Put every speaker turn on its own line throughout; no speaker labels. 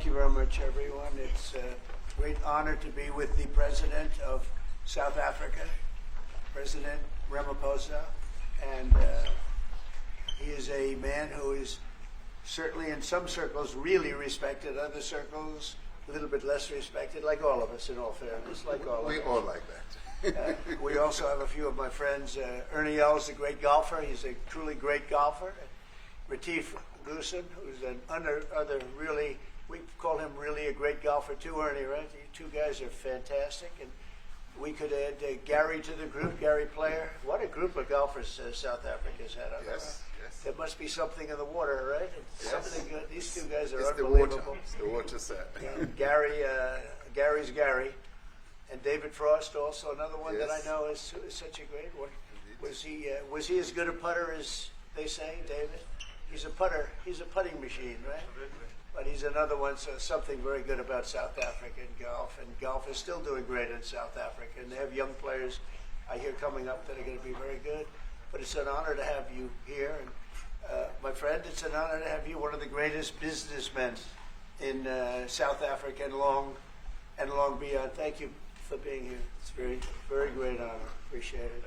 Thank you very much, everyone. It's a great honor to be with the President of South Africa, President Ramaphosa, and he is a man who is certainly in some circles really respected, other circles a little bit less respected, like all of us in all fairness, like all of us.
We all like that.
We also have a few of my friends. Ernie Els, a great golfer. He's a truly great golfer. Retief Goosen, who's an other really, we call him really a great golfer too, Ernie, right? You two guys are fantastic. And we could add Gary to the group, Gary Player. What a group of golfers South Africa's had.
Yes.
There must be something in the water, right?
Yes.
Something good. These two guys are
It's
unbelievable.
the water set.
Yeah, Gary's Gary. And David Frost, also another one that I
Yes.
know is such a great one.
Indeed.
Was he as good a putter as they say, David? He's a putter. He's a putting machine, right? But he's another one. So something very good about South African golf, and golf is still doing great in South Africa. And they have young players I hear coming up that are going to be very good. But it's an honor to have you here, and my friend, it's an honor to have you, one of the greatest businessmen in South Africa and long beyond. Thank you for being here. It's very great honor. Appreciate it.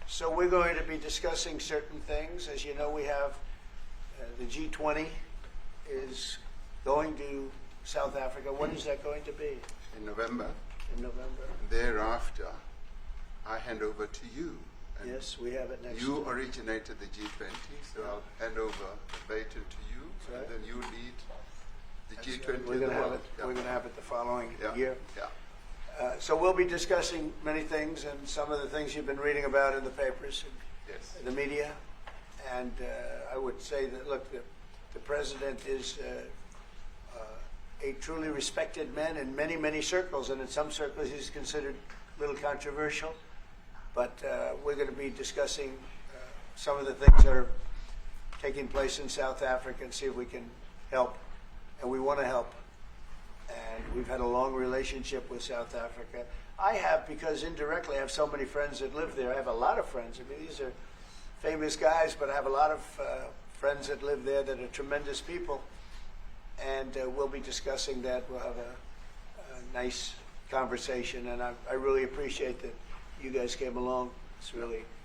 So we're going to be discussing certain things. As you know, we have the G20 is going to South Africa. When is that going to be?
In November.
In November.
Thereafter, I hand over to you. And
Yes, we have it next.
you originated the G20, so I'll hand over the baton to you,
Right.
and then you lead the
That's
G20
right. We're
in the
going to have
world.
it.
Yeah.
We're going to have it the following
Yeah.
year.
Yeah.
So we'll be discussing many things, and some of the things you've been reading about in the papers
Yes.
and the media. And I would say that, look, the president is a truly respected man in many, many circles, and in some circles he's considered a little controversial. But we're going to be discussing some of the things that are taking place in South Africa and see if we can help. And we want to help. And we've had a long relationship with South Africa. I have, because indirectly I have so many friends that live there. I have a lot of friends. I mean, these are famous guys, but I have a lot of friends that live there that are tremendous people. And we'll be discussing that. We'll have a nice conversation. And I really appreciate that you guys came along.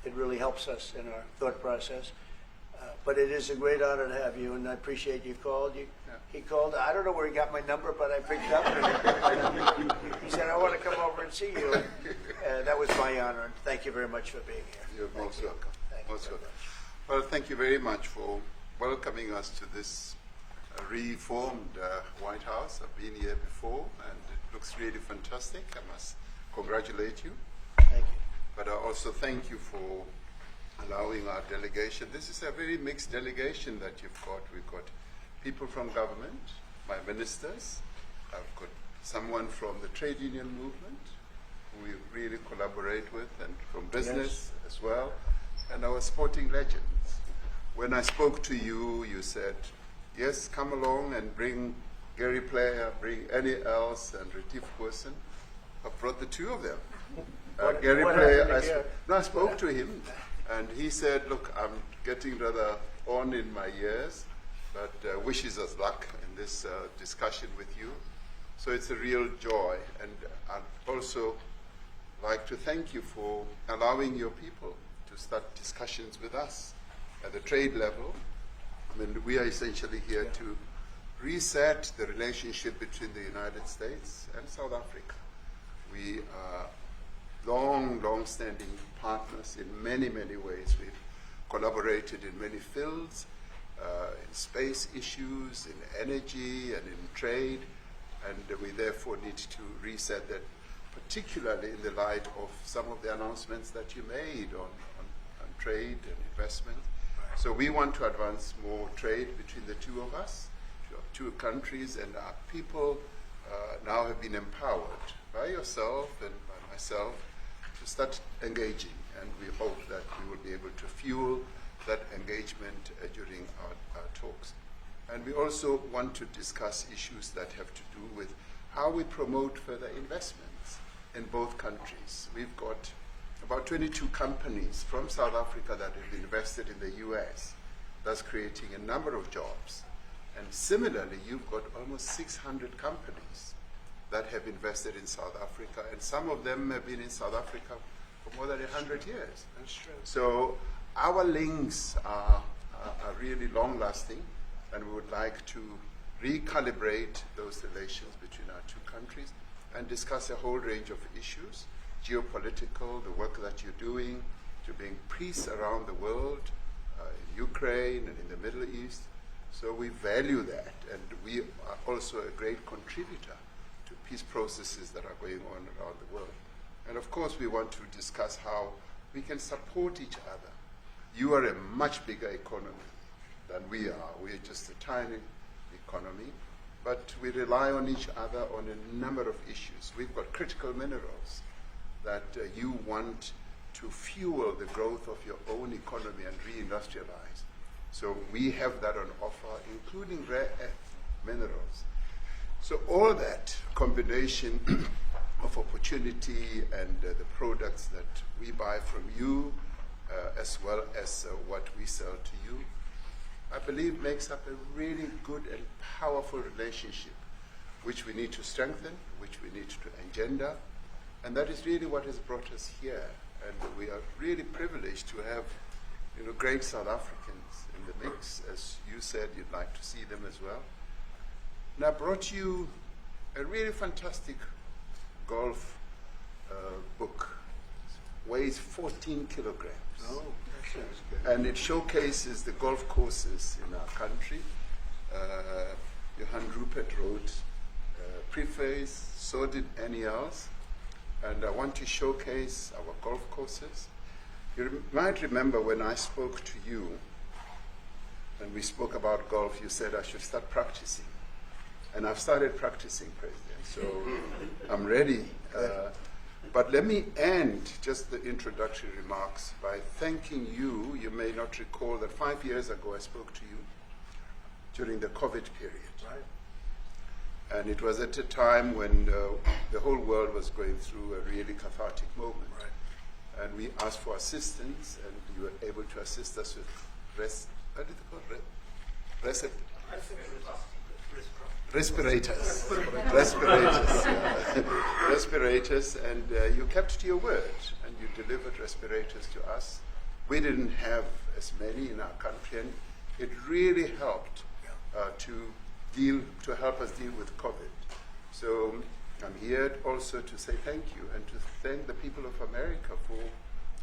It really helps us in our thought process. But it is a great honor to have you, and I appreciate you called. He called. I don't know where he got my number, but I picked up. And he said, "I want to come over and see you." And that was my honor. And thank you very much for being here.
You're most welcome.
Thank you
Most
very
welcome.
much.
Well, thank you very much for welcoming us to this reformed White House. I've been here before, and it looks really fantastic. I must congratulate you.
Thank you.
But I also thank you for allowing our delegation. This is a very mixed delegation that you've got. We've got people from government, my ministers. I've got someone from the trade union movement who we really collaborate with, and from business as well, and our sporting legends. When I spoke to you, you said, yes, come along and bring Gary Player, bring Ernie Els and Retief Goosen. I brought the two of them. Gary
what
Player,
happened to Gary?
I spoke to him, and he said, look, I'm getting rather on in my years, but wishes us luck in this discussion with you. So it's a real joy, and I'd also like to thank you for allowing your people to start discussions with us at the trade level. I mean, we are essentially here to reset the relationship between the United States and South Africa. We are long-standing partners in many, many ways. We've collaborated in many fields, in space issues, in energy, and in trade, and we therefore need to reset that, particularly in the light of some of the announcements that you made on trade and investment. So we want to advance more trade between the two of us, two countries, and our people now have been empowered by yourself and by myself to start engaging, and we hope that we will be able to fuel that engagement during our talks. And we also want to discuss issues that have to do with how we promote further investments in both countries. We've got about 22 companies from South Africa that have invested in the US, thus creating a number of jobs. And similarly, you've got almost 600 companies that have invested in South Africa, and some of them have been in South Africa for more than 100 years.
That's true.
So our links are really long-lasting, and we would like to recalibrate those relations between our two countries and discuss a whole range of issues, geopolitical, the work that you're doing to bring peace around the world, in Ukraine and in the Middle East. So we value that, and we are also a great contributor to peace processes that are going on around the world. And of course, we want to discuss how we can support each other. You are a much bigger economy than we are. We're just a tiny economy, but we rely on each other on a number of issues. We've got critical minerals that you want to fuel the growth of your own economy and reindustrialize. So we have that on offer, including rare earth minerals. So all that combination of opportunity and the products that we buy from you, as well as what we sell to you, I believe makes up a really good and powerful relationship, which we need to strengthen, which we need to engender, and that is really what has brought us here. And we are really privileged to have, great South Africans in the mix. As you said, you'd like to see them as well. And I brought you a really fantastic golf book. It weighs 14 kilograms.
Oh, that sounds good.
And it showcases the golf courses in our country. Johann Rupert wrote preface, so did Annie else. And I want to showcase our golf courses. You might remember when I spoke to you, and we spoke about golf, you said I should start practicing. And I've started practicing, President, so I'm ready. But let me end just the introductory remarks by thanking you. You may not recall that 5 years ago I spoke to you during the COVID period.
Right.
And it was at a time when the whole world was going through a really cathartic moment.
Right.
And we asked for assistance, and you were able to assist us with respirators. Respirators, and you kept to your word, and you delivered respirators to us. We didn't have as many in our country, and it really helped to help us deal with COVID. So I'm here also to say thank you and to thank the people of America for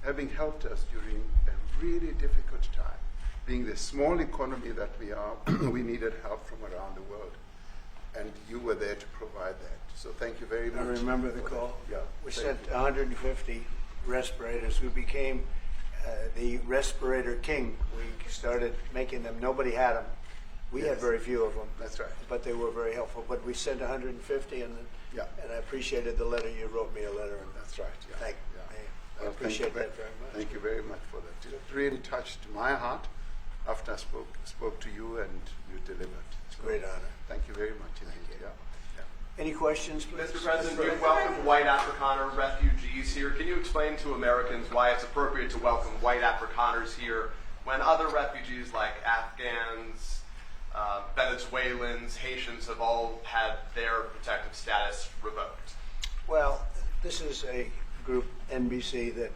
having helped us during a really difficult time. Being the small economy that we are, we needed help from around the world. And you were there to provide that. So thank you very much.
I remember the call.
Yeah.
We sent 150 respirators. We became the respirator king. We started making them. Nobody had them. We had very few of them.
That's right.
But they were very helpful. But we sent 150, and I appreciated the letter. You wrote me a letter. And
that's right. Yeah.
I appreciate that very much.
Thank you very much for that. It really touched my heart after I spoke to you, and you delivered.
It's a great honor.
Thank you very much indeed. Yeah.
Any questions, please?
Mr. President, you welcome white Afrikaner refugees here. Can you explain to Americans why it's appropriate to welcome white Afrikaners here when other refugees like Afghans, Venezuelans, Haitians have all had their protective status revoked?
Well, this is a group, NBC, that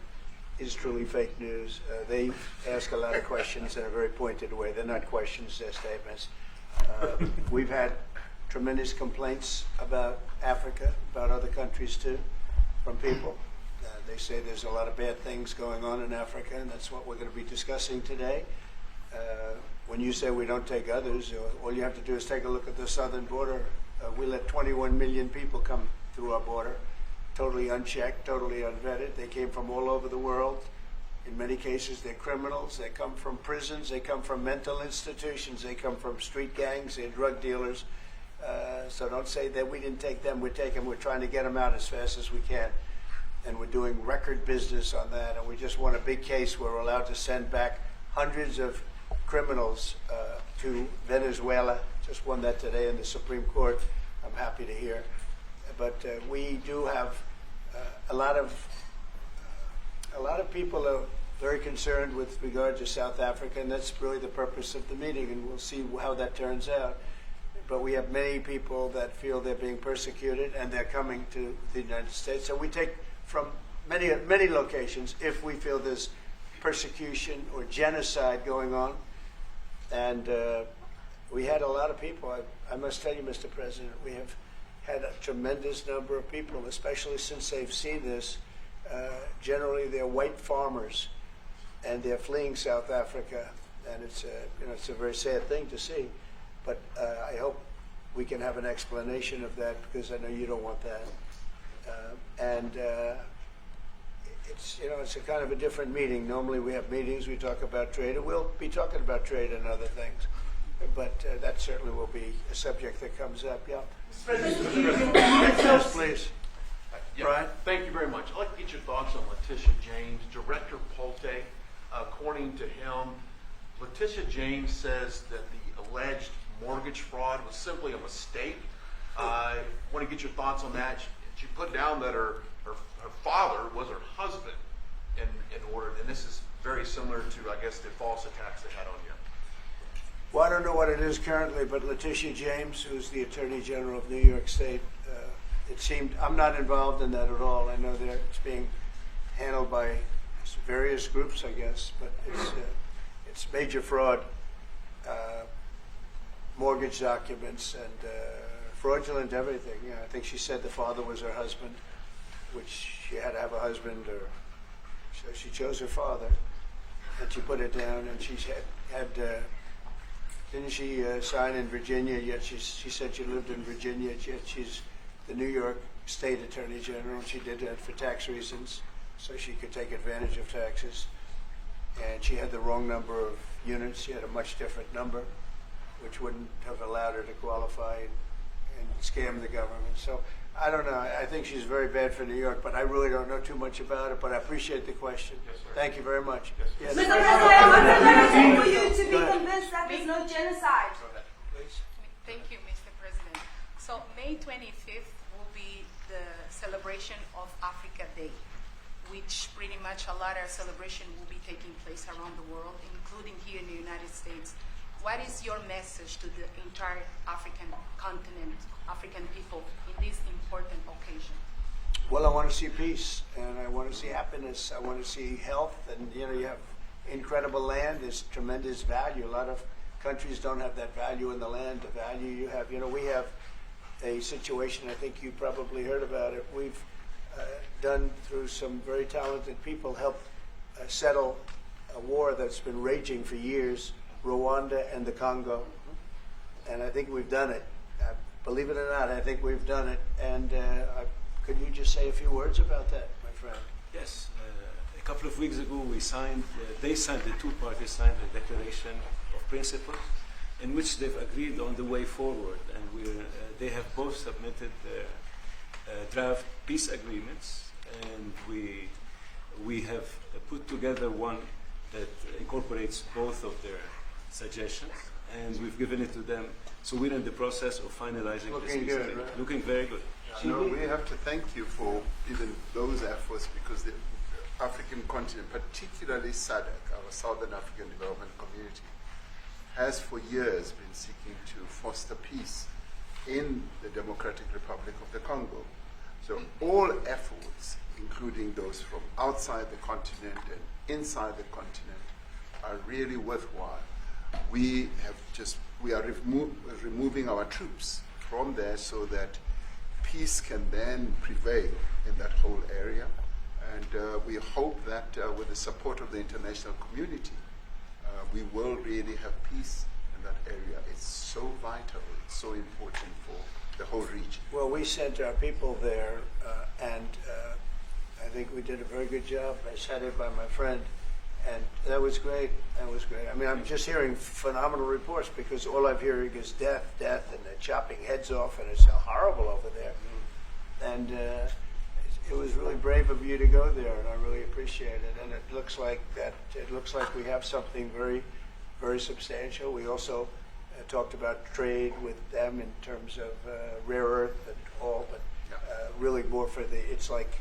is truly fake news. They ask a lot of questions in a very pointed way. They're not questions, they're statements. We've had tremendous complaints about Africa, about other countries too, from people. They say there's a lot of bad things going on in Africa, and that's what we're going to be discussing today. When you say we don't take others, all you have to do is take a look at the southern border. We let 21 million people come through our border, totally unchecked, totally unvetted. They came from all over the world. In many cases, they're criminals. They come from prisons. They come from mental institutions. They come from street gangs. They're drug dealers. So don't say that we didn't take them. We take them. We're trying to get them out as fast as we can. And we're doing record business on that. And we just won a big case where we're allowed to send back hundreds of criminals to Venezuela. Just won that today in the Supreme Court. I'm happy to hear. But we do have a lot of people very concerned with regard to South Africa, and that's really the purpose of the meeting, and we'll see how that turns out. But we have many people that feel they're being persecuted, and they're coming to the United States. So we take from many locations if we feel there's persecution or genocide going on. And we had a lot of people. I must tell you, Mr. President, we have had a tremendous number of people, especially since they've seen this. Generally, they're white farmers, and they're fleeing South Africa, and it's a very sad thing to see. But I hope we can have an explanation of that, because I know you don't want that. It's a kind of a different meeting. Normally we have meetings, we talk about trade, and we'll be talking about trade and other things. But that certainly will be a subject that comes up. Yeah. Yes, please.
Yeah,
Brian?
thank you very much. I'd like to get your thoughts on Letitia James. Director Polte, according to him, Letitia James says that the alleged mortgage fraud was simply a mistake. I want to get your thoughts on that. She put down that her father was her husband in order, and this is very similar to, I guess, the false attacks they had on you.
Well, I don't know what it is currently, but Letitia James, who's the Attorney General of New York State, it seemed, I'm not involved in that at all. I know that it's being handled by various groups, I guess, but it's major fraud, mortgage documents, and fraudulent everything. Yeah, I think she said the father was her husband, which she had to have a husband, or so she chose her father, and she put it down, and she had didn't she sign in Virginia, yet she said she lived in Virginia, yet she's the New York State Attorney General, and she did that for tax reasons, so she could take advantage of taxes. And she had the wrong number of units. She had a much different number, which wouldn't have allowed her to qualify and scam the government. So I don't know. I think she's very bad for New York, but I really don't know too much about it, but I appreciate the question.
Yes, sir.
Thank you very much.
Yes,
Yes.
Mr. President, what's the reason for you to be
Go ahead.
convinced that there's no genocide?
Go ahead.
Please.
Thank you, Mr. President. So May 25th will be the celebration of Africa Day, which pretty much a lot of celebration will be taking place around the world, including here in the United States. What is your message to the entire African continent, African people, in this important occasion?
Well, I want to see peace, and I want to see happiness. I want to see health, and you have incredible land. There's tremendous value. A lot of countries don't have that value in the land, the value you have. We have a situation, I think you probably heard about it. We've done, through some very talented people, helped settle a war that's been raging for years, Rwanda and the Congo. And I think we've done it. Believe it or not, I think we've done it. And could you just say a few words about that, my friend?
Yes. A couple of weeks ago, the two parties signed a declaration of principles in which they've agreed on the way forward. And they have both submitted their draft peace agreements, and we have put together one that incorporates both of their suggestions, and we've given it to them. So we're in the process of finalizing
Looking
this.
good, right?
Looking very good.
We have to thank you for even those efforts, because the African continent, particularly SADC, our Southern African Development Community, has for years been seeking to foster peace in the Democratic Republic of the Congo. So all efforts, including those from outside the continent and inside the continent, are really worthwhile. We are removing our troops from there so that peace can then prevail in that whole area. And we hope that with the support of the international community, we will really have peace in that area. It's so vital, it's so important for the whole region.
Well, we sent our people there, and I think we did a very good job. I sat in by my friend, and that was great. That was great. I mean, I'm just hearing phenomenal reports, because all I'm hearing is death, and they're chopping heads off, and it's horrible over there. And it was really brave of you to go there, and I really appreciate it. And it looks like we have something very, very substantial. We also talked about trade with them in terms of rare earth and all, but really more for it's like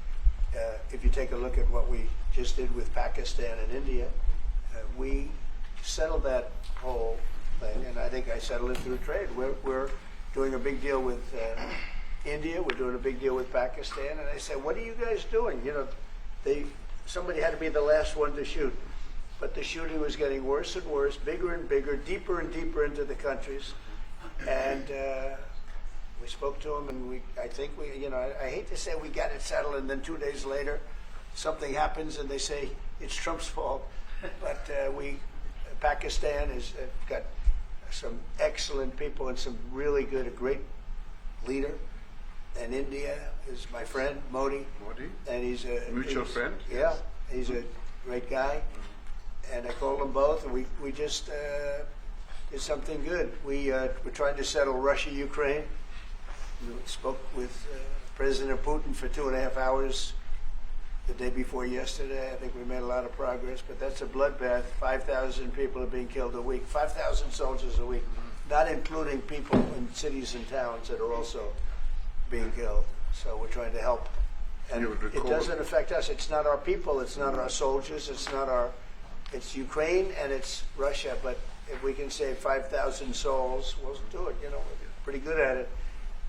if you take a look at what we just did with Pakistan and India, we settled that whole thing, and I think I settled it through trade. We're doing a big deal with India. We're doing a big deal with Pakistan, and I said, "What are you guys doing?" You know, somebody had to be the last one to shoot, but the shooting was getting worse and worse, bigger and bigger, deeper and deeper into the countries, and we spoke to them, and I think I hate to say we got it settled, and then 2 days later, something happens, and they say it's Trump's fault, but Pakistan has got some excellent people and some really good, a great leader. And India is my friend, Modi.
Modi?
And he's a
Mutual friend?
Yeah, he's a great guy. And I called them both, and we just did something good. We're trying to settle Russia, Ukraine. We spoke with President Putin for 2.5 hours the day before yesterday. I think we made a lot of progress, but that's a bloodbath. 5,000 people are being killed a week, 5,000 soldiers a week, not including people in cities and towns that are also being killed. So we're trying to help. And it doesn't affect us. It's not our people. It's not our soldiers. It's Ukraine and it's Russia. But if we can save 5,000 souls, we'll do it. You know, we're pretty good at it.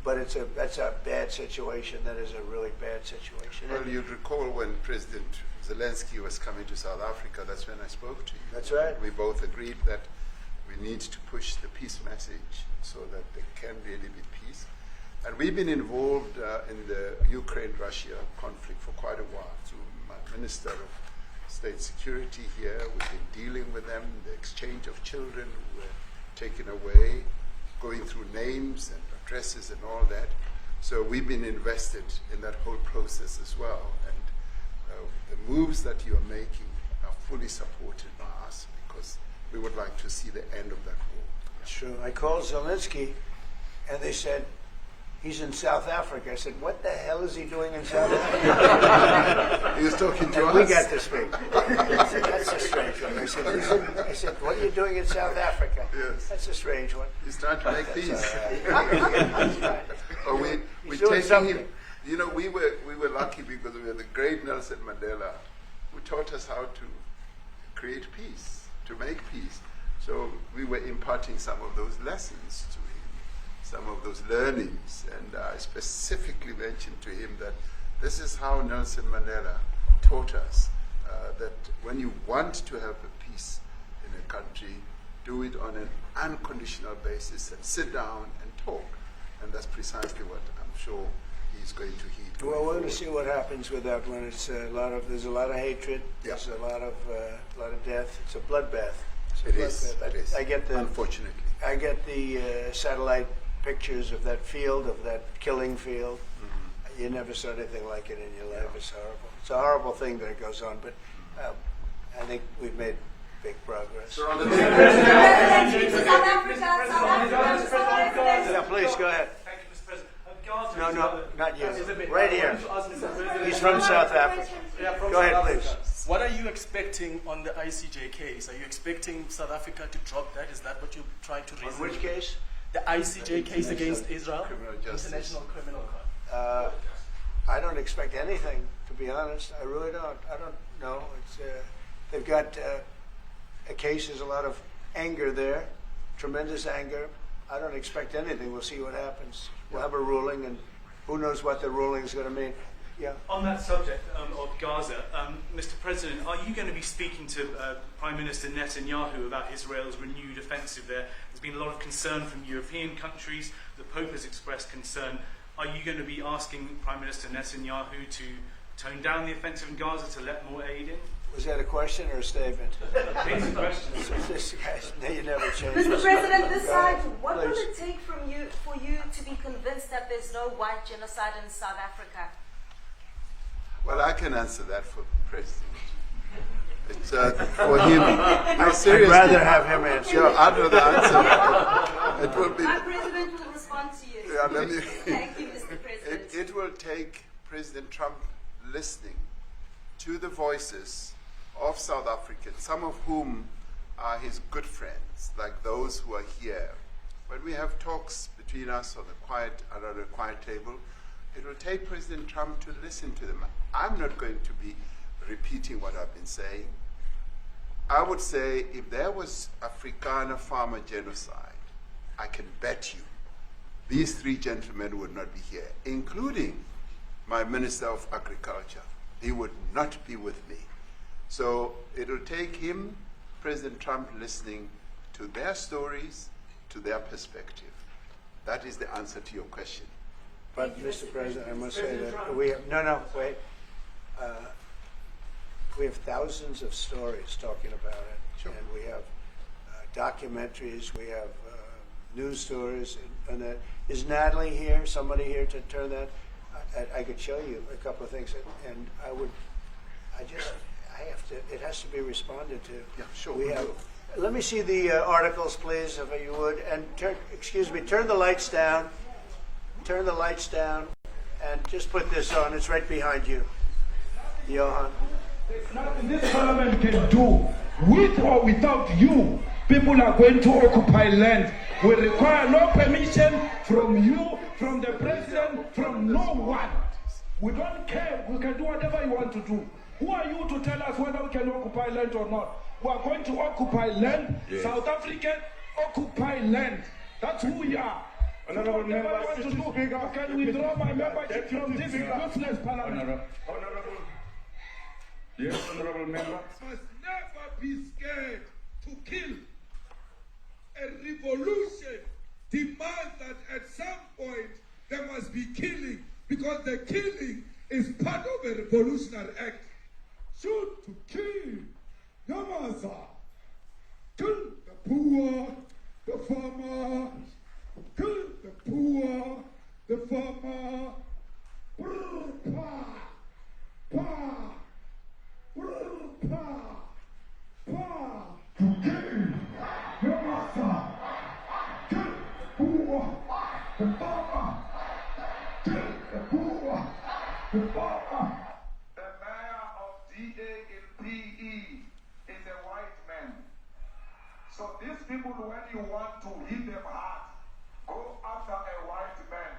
But that's a bad situation. That is a really bad situation.
Well, you'd recall when President Zelensky was coming to South Africa, that's when I spoke to you.
That's right.
We both agreed that we need to push the peace message so that there can really be peace. And we've been involved in the Ukraine-Russia conflict for quite a while through my Minister of State Security here. We've been dealing with them, the exchange of children who were taken away, going through names and addresses and all that. So we've been invested in that whole process as well. And the moves that you are making are fully supported by us because we would like to see the end of that war.
True. I called Zelensky, and they said, he's in South Africa. I said, what the hell is he doing in South Africa?
He was talking to us.
We got to speak. I said, that's a strange one. I said, what are you doing in South Africa?
Yes.
That's a strange one.
He's trying to make peace.
That's right.
We're
He's doing
taking
something.
him. You know, we were lucky because we had the great Nelson Mandela who taught us how to create peace, to make peace. So we were imparting some of those lessons to him, some of those learnings. And I specifically mentioned to him that this is how Nelson Mandela taught us that when you want to have a peace in a country, do it on an unconditional basis and sit down and talk. And that's precisely what I'm sure he's going to heed.
Well, we're going to see what happens with that one. It's there's a lot of hatred.
Yeah.
There's a lot of death. It's a bloodbath.
It is.
I get the
Unfortunately.
I get the satellite pictures of that field, of that killing field. Mm-hmm. You never saw anything like it in your life. It's horrible. It's a horrible thing that goes on, but I think we've made big progress.
Sir, on the
Yeah, please go ahead.
Thank you, Mr. President. Gaza
No,
is
no,
another-
not you.
Is it me?
Right here.
He's
He's from South Africa. Go ahead, please.
What are you expecting on the ICJ case? Are you expecting South Africa to drop that? Is that what you're trying to
On
reason?
which case?
The ICJ case against Israel?
Criminal Justice.
International Criminal Court.
I don't expect anything, to be honest. I really don't. I don't know. It's they've got cases, a lot of anger there, tremendous anger. I don't expect anything. We'll see what happens. We'll have a ruling, and who knows what the ruling is going to mean. Yeah.
On that subject of Gaza, Mr. President, are you going to be speaking to Prime Minister Netanyahu about Israel's renewed offensive there? There's been a lot of concern from European countries. The Pope has expressed concern. Are you going to be asking Prime Minister Netanyahu to tone down the offensive in Gaza, to let more aid in?
Was that a question or a statement?
It's a question.
This guy's, you never change.
Mr. President,
Go
decide
ahead,
what will
please.
it take for you to be convinced that there's no white genocide in South Africa?
Well, I can answer that for the President. It's for him. No, seriously.
I'd rather have him answer.
Sure, I'd rather answer. It will be.
Our president will respond to you.
Yeah, let me.
Thank you, Mr. President.
It will take President Trump listening to the voices of South Africans, some of whom are his good friends, like those who are here. When we have talks between us on around the quiet table, It will take President Trump to listen to them. I'm not going to be repeating what I've been saying. I would say if there was Afrikaner farmer genocide, I can bet you these three gentlemen would not be here, including my Minister of Agriculture. He would not be with me. So it'll take him, President Trump, listening to their stories, to their perspective. That is the answer to your question.
But, Mr. President, I must say that we have, wait. We have thousands of stories talking about it.
Sure.
And we have documentaries, we have news stories, and that. Is Natalie here, somebody here to turn that? I could show you a couple of things, and it has to be responded to.
Yeah, sure.
We have, let me see the articles, please, if you would, and turn the lights down. Turn the lights down, and just put this on. It's right behind you, Johan.
There's nothing this parliament can do, with or without you. People are going to occupy land. We require no permission from you, from the president, from no one. We don't care. We can do whatever you want to do. Who are you to tell us whether we can occupy land or not? We are going to occupy land. Yes. South African occupy land. That's who we are. Honorable member, want to do. I can withdraw my membership from this useless parliament. Honorable. Yes, honorable member.
Must never be scared to kill. A revolution demands that at some point there must be killing, because the killing is part of a revolutionary act. Shoot to kill. Yamaza. Kill the poor, the farmer. Kill the poor, the farmer. Brr, pa, pa, brr, pa, pa. To kill. Yamaza. Kill the poor, the farmer. Kill the poor, the farmer.
The mayor of DA in PE is a white man. So these people, when you want to hit them hard, go after a white man.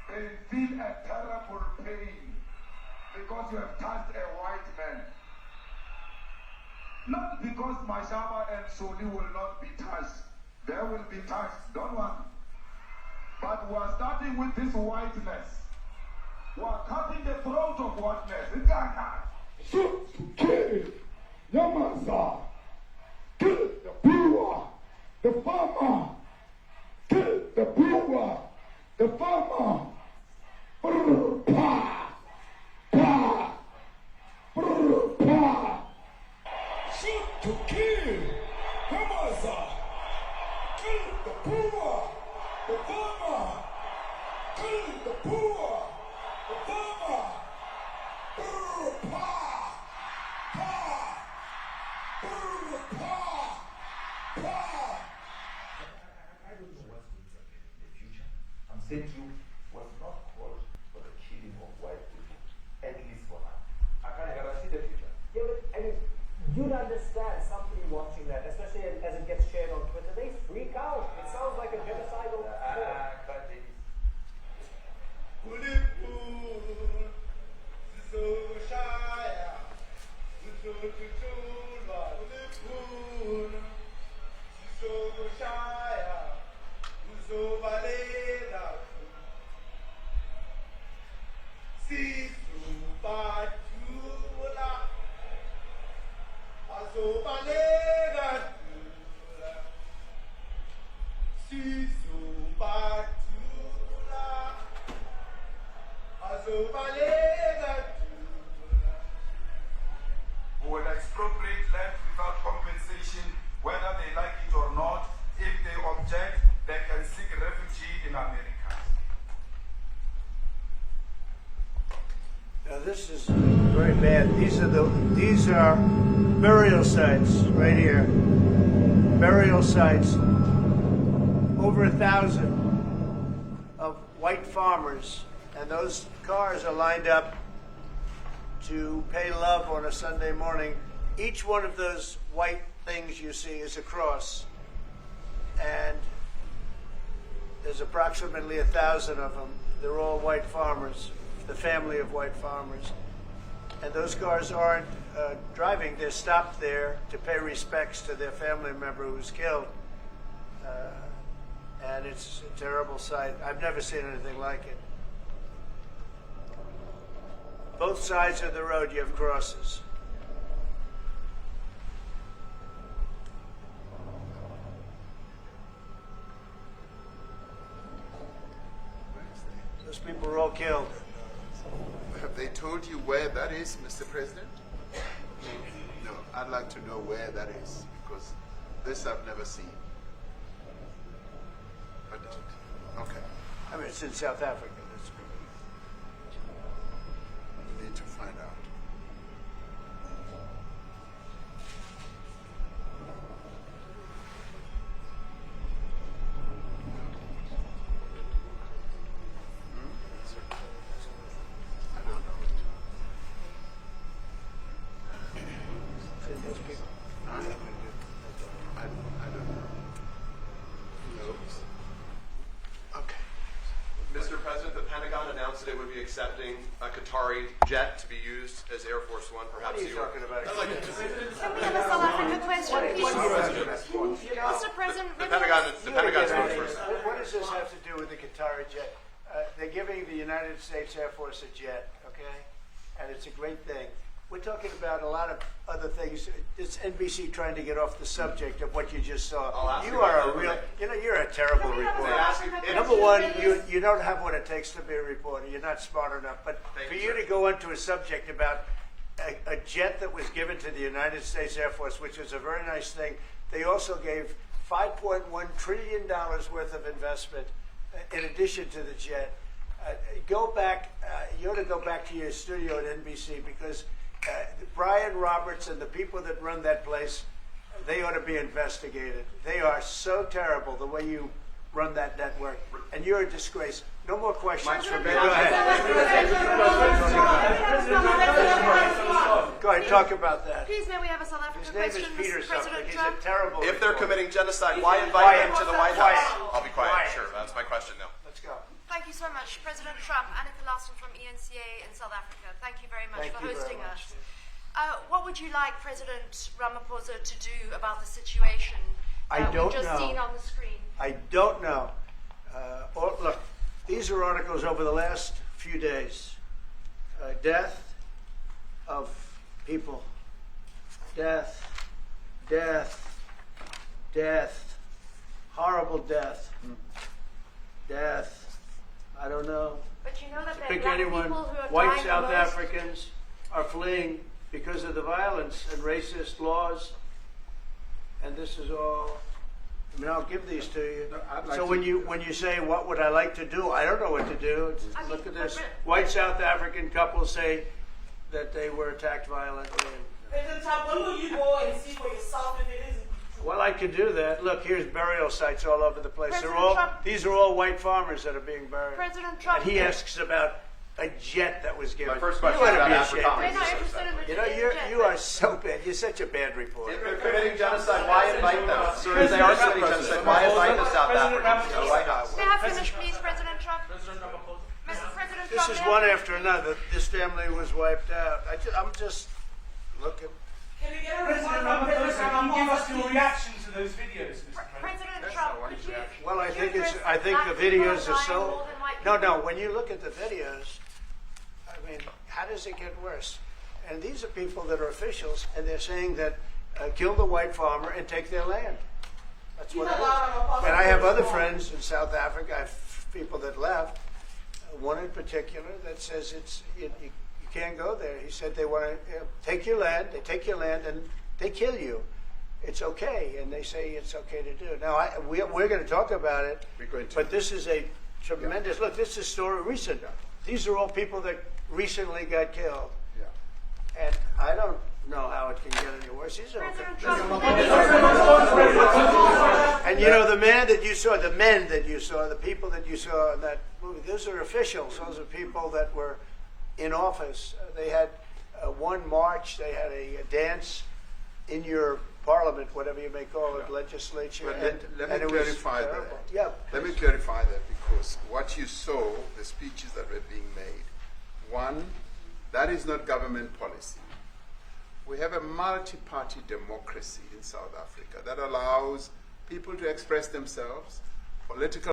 They feel a terrible pain because you have touched a white man. Not because Mashaba and Soli will not be touched. They will be touched, don't worry. But we are starting with this whiteness. We are cutting the throat of whiteness. It's like that.
Shoot to kill. Yamaza. Kill the poor, the farmer. Kill the poor, the farmer. Brr, pa, pa, brr, pa. Shoot to kill. Yamaza. Kill the poor, the farmer. Kill the poor, the farmer. Brr, pa, pa, brr, pa, pa.
I don't know what's going to happen in the future. I'm saying to you, was not called for the killing of white people, at least for now. I can't guarantee the future.
Yeah, but I mean, you'd understand somebody watching that, especially as it gets shared on Twitter, they freak out. It sounds like a genocidal
But it is.
Who will expropriate land without compensation, whether they like it or not. If they object, they can seek refuge in America.
Now this is very bad. These are burial sites right here. Burial sites. Over 1,000 of white farmers, and those cars are lined up to pay love on a Sunday morning. Each one of those white things you see is a cross, and there's approximately 1,000 of them. They're all white farmers the family of white farmers. And those cars aren't driving. They're stopped there to pay respects to their family member who was killed. And it's a terrible sight. I've never seen anything like it. Both sides of the road, you have crosses. Those people were all killed.
Have they told you where that is, Mr. President? No, I'd like to know where that is, because this I've never seen. But, okay.
I mean, it's in South Africa.
We need to find out.
Mr. President, the Pentagon announced that it would be accepting a Qatari jet to be used as Air Force One. Perhaps
What are you talking about?
Can we have a South Africa question, please? Mr. President,
the Pentagon's going first.
What does this have to do with the Qatari jet? They're giving the United States Air Force a jet, okay? And it's a great thing. We're talking about a lot of other things. It's NBC trying to get off the subject of what you just saw. You are a real, you're a terrible reporter. Number one, you don't have what it takes to be a reporter. You're not smart enough. But for you to go into a subject about a jet that was given to the United States Air Force, which was a very nice thing, they also gave $5.1 trillion worth of investment in addition to the jet. Go back, you ought to go back to your studio at NBC, because Brian Roberts and the people that run that place, they ought to be investigated. They are so terrible the way you run that network, and you're a disgrace. No more questions for me. Go ahead. Go ahead, talk about that.
Please, may we have a South Africa
His name is
question,
Peter
Mr.
something.
President
He's
Trump?
a terrible
If they're
reporter.
committing genocide, why invite them to the White House?
Quiet.
I'll be quiet.
Quiet.
Sure, that's my question now.
Let's go.
Thank you so much, President Trump. Annika Larson from ENCA in South Africa. Thank you very much
Thank
for
you very
hosting
much.
us. What would you like President Ramaphosa to do about the situation that we've just seen on the screen?
I don't know. Look, these are articles over the last few days. Death of people. Death. Horrible death. Death. I don't know.
But you know that there are
Pick
black
anyone.
people who are
White
dying
South
most.
Africans are fleeing because of the violence and racist laws. And this is all. I mean, I'll give these to you. So when you say what would I like to do, I don't know what to do. Look at this. White South African couple say that they were attacked violently.
President Trump, when will you go and see for yourself if it is?
Well, I could do that. Look, here's burial sites all over the place.
President Trump-
These are all white farmers that are being buried.
President Trump.
And he asks about a jet that was given.
My first question
You
is
ought to
about
be
Africa.
ashamed.
We're not interested in the
You are so bad. You're such a bad reporter.
If they're committing genocide, why invite them? So if they are committing genocide, why invite the South Africans to the White House?
May I finish, please, President Trump? President
This
Trump,
is
may I
one
finish?
after another. This family was wiped out. I'm just looking.
Can we get a
President
response from President
Ramaphosa, can you give us
Ramaphosa,
your
please?
reaction to those videos, Mr. President?
President Trump, could you?
Well, I
could
think
you
it's.
address
I think
black
the
people
videos are
dying
so.
more than white
No,
people?
no. When you look at the videos, I mean, how does it get worse? And these are people that are officials, and they're saying that kill the white farmer and take their land. That's what it is. And I have other friends in South Africa. I have people that left. One in particular that says you can't go there. He said they want to take your land. They take your land and they kill you. It's okay, and they say it's okay to do. Now we're going to talk about it.
We're going to.
But this is a tremendous look. This is story recent. These are all people that recently got killed.
Yeah.
And I don't know how it can get any worse. These are all
President
and you know, the men that you saw, the people that you saw in that movie, those are officials. Those are people that were in office. They had one march. They had a dance in your parliament, whatever you may call it, legislature.
But let
and
me
it was
clarify that.
terrible. Yeah.
Let me clarify that, because what you saw, the speeches that were being made, One, that is not government policy. We have a multi-party democracy in South Africa that allows people to express themselves, political